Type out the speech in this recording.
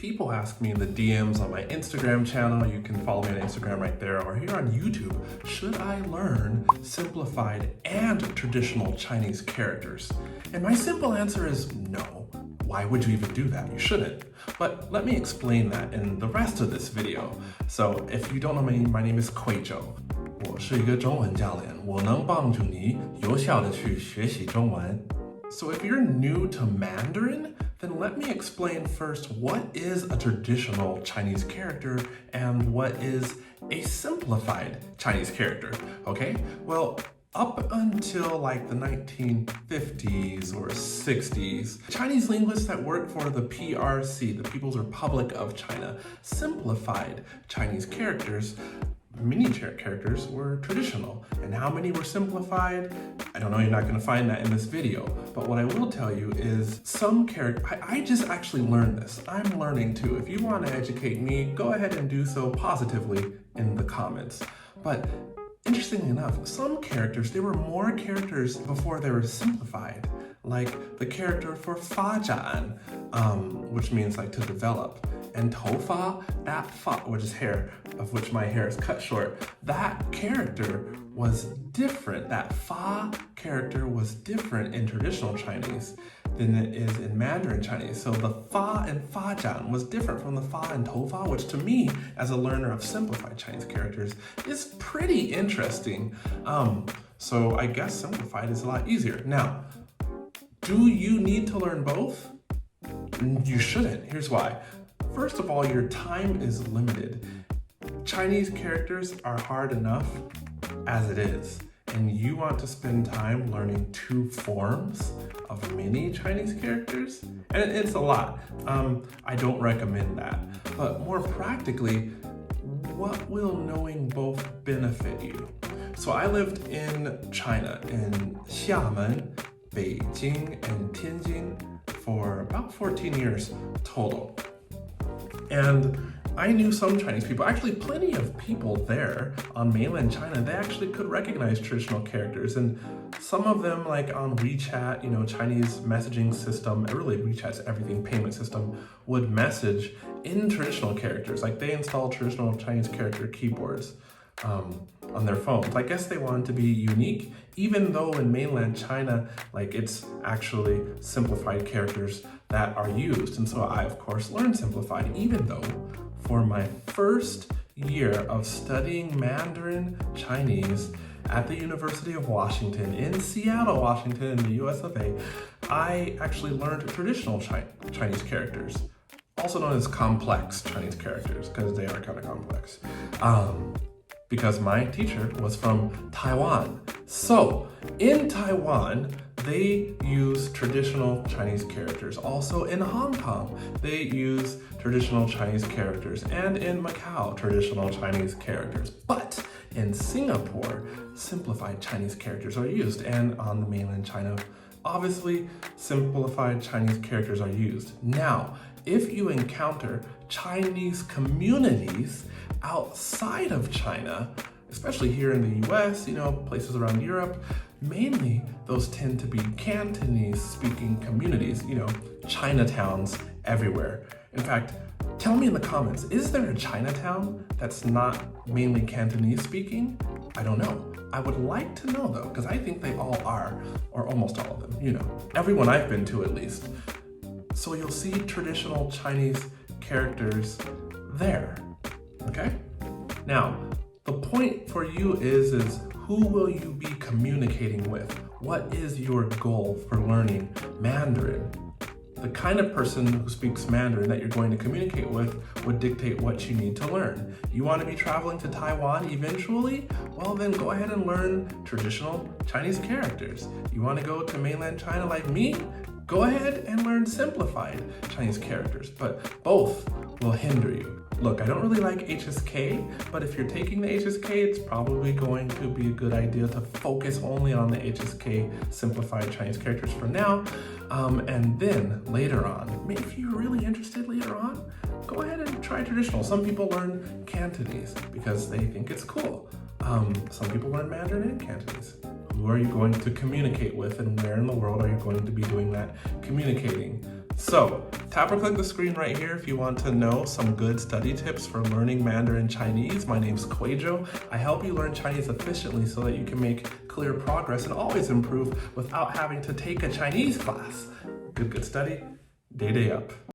People ask me in the DMs on my Instagram channel, you can follow me on Instagram right there, or here on YouTube, should I learn simplified and traditional Chinese characters? And my simple answer is no. Why would you even do that? You shouldn't. But let me explain that in the rest of this video. So if you don't know me, my name is Kwadwo. 我是一个中文教练，我能帮助你有效地去学习中文。So if you're new to Mandarin, then let me explain first what is a traditional Chinese character and what is a simplified Chinese character, okay? Well, up until like the 1950s or 60s, Chinese linguists that worked for the PRC, the People's Republic of China, simplified Chinese characters. Many characters were traditional, and how many were simplified? I don't know, you're not going to find that in this video, but what I will tell you is some characters, I just actually learned this. I'm learning too. If you want to educate me, go ahead and do so positively in the comments. But interestingly enough, some characters, there were more characters before they were simplified, like the character for 发展, which means like to develop. And 头发, that fa, which is hair, of which my hair is cut short, that character was different. That fa character was different in traditional Chinese than it is in Mandarin Chinese. So the fa and fa jian was different from the fa and 头发, which to me, as a learner of simplified Chinese characters, is pretty interesting. So I guess simplified is a lot easier. Now, do you need to learn both? You shouldn't. Here's why. First of all, your time is limited. Chinese characters are hard enough as it is, and you want to spend time learning two forms of many Chinese characters? And it's a lot. I don't recommend that. But more practically, what will knowing both benefit you? So I lived in China, in Xiamen, Beijing, and Tianjin for about 14 years total. And I knew some Chinese people, actually plenty of people there on mainland China, they actually could recognize traditional characters. And some of them, like on WeChat, you know, Chinese messaging system, really WeChat's everything payment system, would message in traditional characters. Like they installed traditional Chinese character keyboards on their phones. I guess they wanted to be unique, even though in mainland China, like it's actually simplified characters that are used. And so I, of course, learned simplified, even though for my first year of studying Mandarin Chinese at the University of Washington in Seattle, Washington, in the US of A, I actually learned traditional Chinese characters, also known as complex Chinese characters, because they are kind of complex. Because my teacher was from Taiwan. So in Taiwan, they use traditional Chinese characters. Also in Hong Kong, they use traditional Chinese characters. And in Macau, traditional Chinese characters. But in Singapore, simplified Chinese characters are used. And on the mainland China, obviously, simplified Chinese characters are used. Now, if you encounter Chinese communities outside of China, especially here in the US, you know, places around Europe, mainly those tend to be Cantonese speaking communities, you know, Chinatowns everywhere. In fact, tell me in the comments, is there a Chinatown that's not mainly Cantonese speaking? I don't know. I would like to know though, because I think they all are, or almost all of them, you know, everyone I've been to at least. So you'll see traditional Chinese characters there, okay? Now, the point for you is who will you be communicating with? What is your goal for learning Mandarin? The kind of person who speaks Mandarin that you're going to communicate with would dictate what you need to learn. You want to be traveling to Taiwan eventually? Well, then go ahead and learn traditional Chinese characters. You want to go to mainland China like me? Go ahead and learn simplified Chinese characters, but both will hinder you. Look, I don't really like HSK, but if you're taking the HSK, it's probably going to be a good idea to focus only on the HSK simplified Chinese characters for now. And then later on, if you're really interested later on, go ahead and try traditional. Some people learn Cantonese because they think it's cool. Some people learn Mandarin and Cantonese. Who are you going to communicate with, and where in the world are you going to be doing that communicating? So, tap or click the screen right here if you want to know some good study tips for learning Mandarin Chinese. My name's Kwadwo. I help you learn Chinese efficiently so that you can make clear progress and always improve without having to take a Chinese class. Good study, day up.